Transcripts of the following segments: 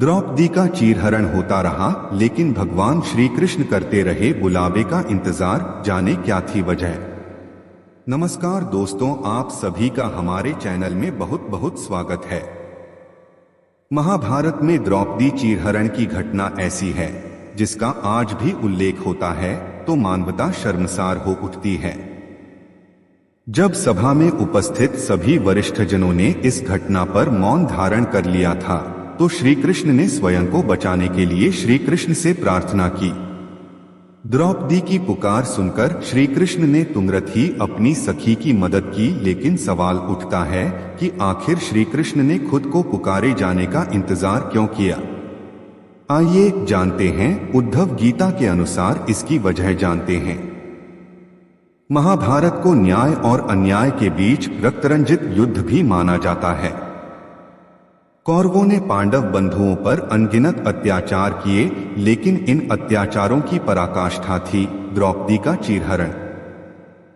द्रौपदी का चीरहरण होता रहा, लेकिन भगवान श्री कृष्ण करते रहे बुलावे का इंतजार। जाने क्या थी वजह। नमस्कार दोस्तों, आप सभी का हमारे चैनल में बहुत बहुत स्वागत है। महाभारत में द्रौपदी चीरहरण की घटना ऐसी है जिसका आज भी उल्लेख होता है तो मानवता शर्मसार हो उठती है। जब सभा में उपस्थित सभी वरिष्ठ जनों ने इस घटना पर मौन धारण कर लिया था तो श्री कृष्ण ने स्वयं को बचाने के लिए श्री कृष्ण से प्रार्थना की। द्रौपदी की पुकार सुनकर श्री कृष्ण ने तुरंत ही अपनी सखी की मदद की, लेकिन सवाल उठता है कि आखिर श्री कृष्ण ने खुद को पुकारे जाने का इंतजार क्यों किया। आइए जानते हैं, उद्धव गीता के अनुसार इसकी वजह जानते हैं। महाभारत को न्याय और अन्याय के बीच रक्तरंजित युद्ध भी माना जाता है। कौरवों ने पांडव बंधुओं पर अनगिनत अत्याचार किए, लेकिन इन अत्याचारों की पराकाष्ठा थी द्रौपदी का चीरहरण।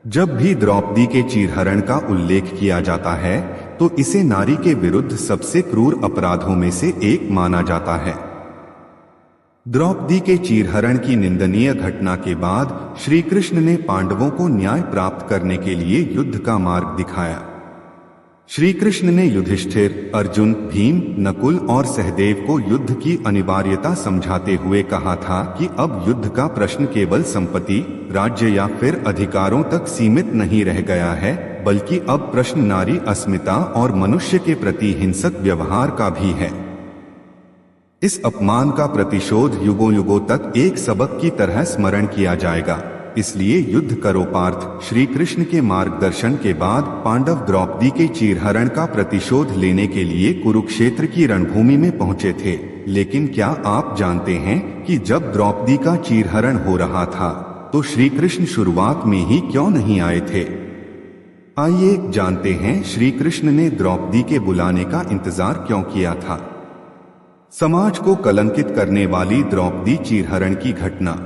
जब भी द्रौपदी के चीरहरण का उल्लेख किया जाता है तो इसे नारी के विरुद्ध सबसे क्रूर अपराधों में से एक माना जाता है। द्रौपदी के चीरहरण की निंदनीय घटना के बाद श्री कृष्ण ने पांडवों को न्याय प्राप्त करने के लिए युद्ध का मार्ग दिखाया। श्री कृष्ण ने युधिष्ठिर, अर्जुन, भीम, नकुल और सहदेव को युद्ध की अनिवार्यता समझाते हुए कहा था कि अब युद्ध का प्रश्न केवल संपत्ति, राज्य या फिर अधिकारों तक सीमित नहीं रह गया है, बल्कि अब प्रश्न नारी अस्मिता और मनुष्य के प्रति हिंसक व्यवहार का भी है। इस अपमान का प्रतिशोध युगों युगों तक एक सबक की तरह स्मरण किया जाएगा। इसलिए युद्ध करो पार्थ श्री कृष्ण के मार्गदर्शन के बाद पांडव द्रौपदी के चीरहरण का प्रतिशोध लेने के लिए कुरुक्षेत्र की रणभूमि में पहुंचे थे। लेकिन क्या आप जानते हैं कि जब द्रौपदी का चीरहरण हो रहा था तो श्री कृष्ण शुरुआत में ही क्यों नहीं आए थे। आइए जानते हैं, श्री कृष्ण ने द्रौपदी के बुलाने का इंतजार क्यों किया था। समाज को कलंकित करने वाली द्रौपदी चीरहरण की घटना।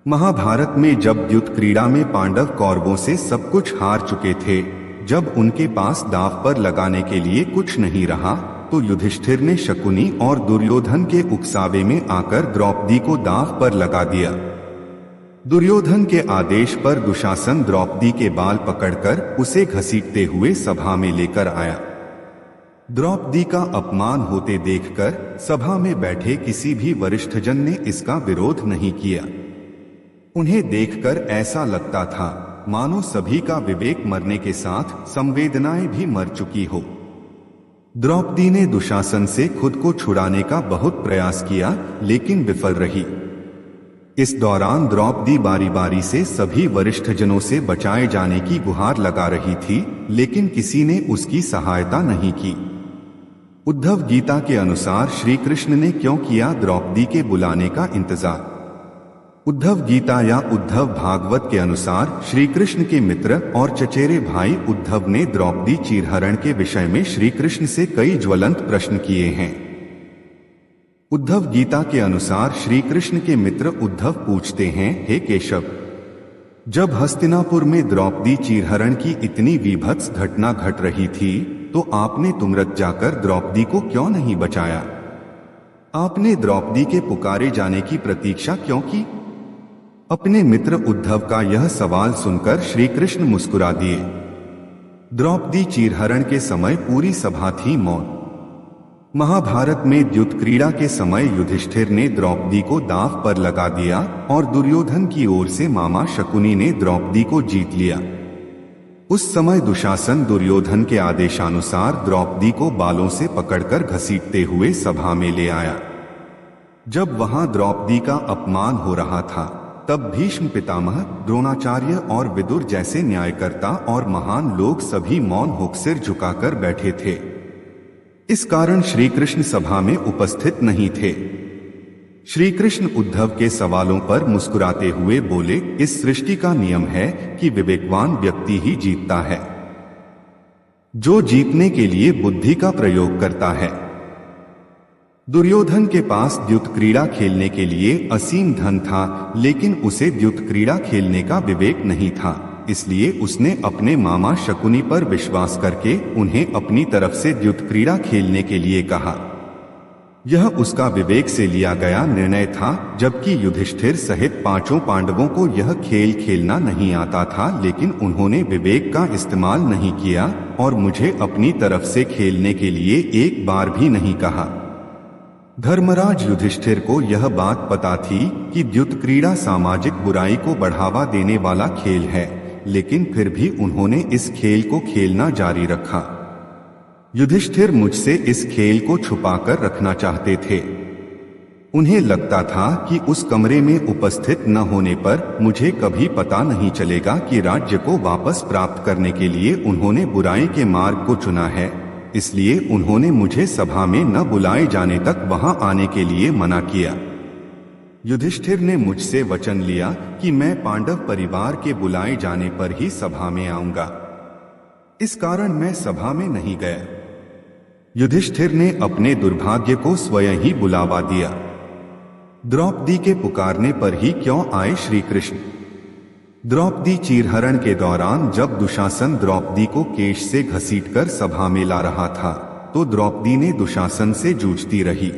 महाभारत में जब युद्ध क्रीड़ा में पांडव कौरवों से सब कुछ हार चुके थे, जब उनके पास दांव पर लगाने के लिए कुछ नहीं रहा, तो युधिष्ठिर ने शकुनी और दुर्योधन के उकसावे में आकर द्रौपदी को दांव पर लगा दिया। दुर्योधन के आदेश पर दुशासन द्रौपदी के बाल पकड़कर उसे घसीटते हुए सभा में लेकर आया। द्रौपदी का अपमान होते देखकर सभा में बैठे किसी भी वरिष्ठ जन ने इसका विरोध नहीं किया। उन्हें देखकर ऐसा लगता था मानो सभी का विवेक मरने के साथ संवेदनाएं भी मर चुकी हो। द्रौपदी ने दुशासन से खुद को छुड़ाने का बहुत प्रयास किया, लेकिन विफल रही। इस दौरान द्रौपदी बारी बारी से सभी वरिष्ठ जनों से बचाए जाने की गुहार लगा रही थी, लेकिन किसी ने उसकी सहायता नहीं की। उद्धव गीता के अनुसार श्री कृष्ण ने क्यों किया द्रौपदी के बुलाने का इंतजार। उद्धव गीता या उद्धव भागवत के अनुसार श्री कृष्ण के मित्र और चचेरे भाई उद्धव ने द्रौपदी चीरहरण के विषय में श्री कृष्ण से कई ज्वलंत प्रश्न किए हैं। उद्धव गीता के अनुसार श्री कृष्ण के मित्र उद्धव पूछते हैं, हे केशव, जब हस्तिनापुर में द्रौपदी चीरहरण की इतनी विभत्स घटना घट रही थी तो आपने तुरंत जाकर द्रौपदी को क्यों नहीं बचाया। आपने द्रौपदी के पुकारे जाने की प्रतीक्षा क्यों की। अपने मित्र उद्धव का यह सवाल सुनकर श्री कृष्ण मुस्कुरा दिए। द्रौपदी चीरहरण के समय पूरी सभा थी मौन। महाभारत में युद्ध क्रीड़ा के समय युधिष्ठिर ने द्रौपदी को दांव पर लगा दिया और दुर्योधन की ओर से मामा शकुनी ने द्रौपदी को जीत लिया। उस समय दुशासन दुर्योधन के आदेशानुसार द्रौपदी को बालों से पकड़कर घसीटते हुए सभा में ले आया। जब वहां द्रौपदी का अपमान हो रहा था तब भीष्म पितामह, द्रोणाचार्य और विदुर जैसे न्यायकर्ता और महान लोग सभी मौन होकर सिर झुकाकर बैठे थे। इस कारण श्री कृष्ण सभा में उपस्थित नहीं थे। श्री कृष्ण उद्धव के सवालों पर मुस्कुराते हुए बोले, इस सृष्टि का नियम है कि विवेकवान व्यक्ति ही जीतता है, जो जीतने के लिए बुद्धि का प्रयोग करता है। दुर्योधन के पास युद्ध क्रीड़ा खेलने के लिए असीम धन था, लेकिन उसे युद्ध क्रीड़ा खेलने का विवेक नहीं था। इसलिए उसने अपने मामा शकुनी पर विश्वास करके उन्हें अपनी तरफ से युद्ध क्रीड़ा खेलने के लिए कहा। यह उसका विवेक से लिया गया निर्णय था, जबकि युधिष्ठिर सहित 5 पांडवों को यह खेल खेलना नहीं आता था, लेकिन उन्होंने विवेक का इस्तेमाल नहीं किया और मुझे अपनी तरफ से खेलने के लिए एक बार भी नहीं कहा। धर्मराज युधिष्ठिर को यह बात पता थी कि द्युत क्रीड़ा सामाजिक बुराई को बढ़ावा देने वाला खेल है, लेकिन फिर भी उन्होंने इस खेल को खेलना जारी रखा। युधिष्ठिर मुझसे इस खेल को छुपाकर रखना चाहते थे। उन्हें लगता था कि उस कमरे में उपस्थित न होने पर मुझे कभी पता नहीं चलेगा कि राज्य को वापस प्राप्त करने के लिए उन्होंने बुराई के मार्ग को चुना है, इसलिए उन्होंने मुझे सभा में न बुलाए जाने तक वहां आने के लिए मना किया। युधिष्ठिर ने मुझसे वचन लिया कि मैं पांडव परिवार के बुलाए जाने पर ही सभा में आऊंगा। इस कारण मैं सभा में नहीं गया। युधिष्ठिर ने अपने दुर्भाग्य को स्वयं ही बुलावा दिया। द्रौपदी के पुकारने पर ही क्यों आए श्री कृष्ण? द्रौपदी चीरहरण के दौरान जब दुशासन द्रौपदी को केश से घसीटकर सभा में ला रहा था, तो द्रौपदी ने दुशासन से जूझती रही।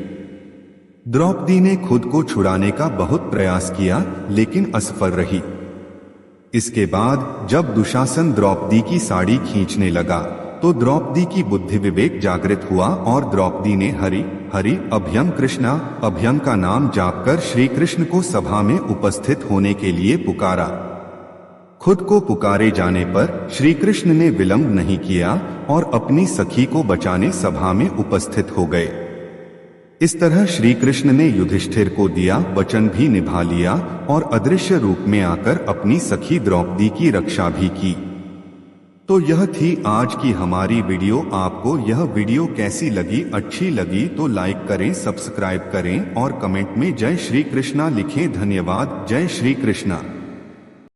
द्रौपदी ने खुद को छुड़ाने का बहुत प्रयास किया, लेकिन असफल रही। इसके बाद जब दुशासन द्रौपदी की साड़ी खींचने लगा, तो द्रौपदी की बुद्धि विवेक जागृत हुआ और द्रौपदी ने हरि हरि अभयम कृष्णा अभयम का नाम जापकर श्री कृष्ण को सभा में उपस्थित होने के लिए पुकारा। खुद को पुकारे जाने पर श्री कृष्ण ने विलंब नहीं किया और अपनी सखी को बचाने सभा में उपस्थित हो गए। इस तरह श्री कृष्ण ने युधिष्ठिर को दिया वचन भी निभा लिया और अदृश्य रूप में आकर अपनी सखी द्रौपदी की रक्षा भी की। तो यह थी आज की हमारी वीडियो। आपको यह वीडियो कैसी लगी? अच्छी लगी तो लाइक करें, सब्सक्राइब करें और कमेंट में जय श्री कृष्णा लिखें। धन्यवाद। जय श्री कृष्णा।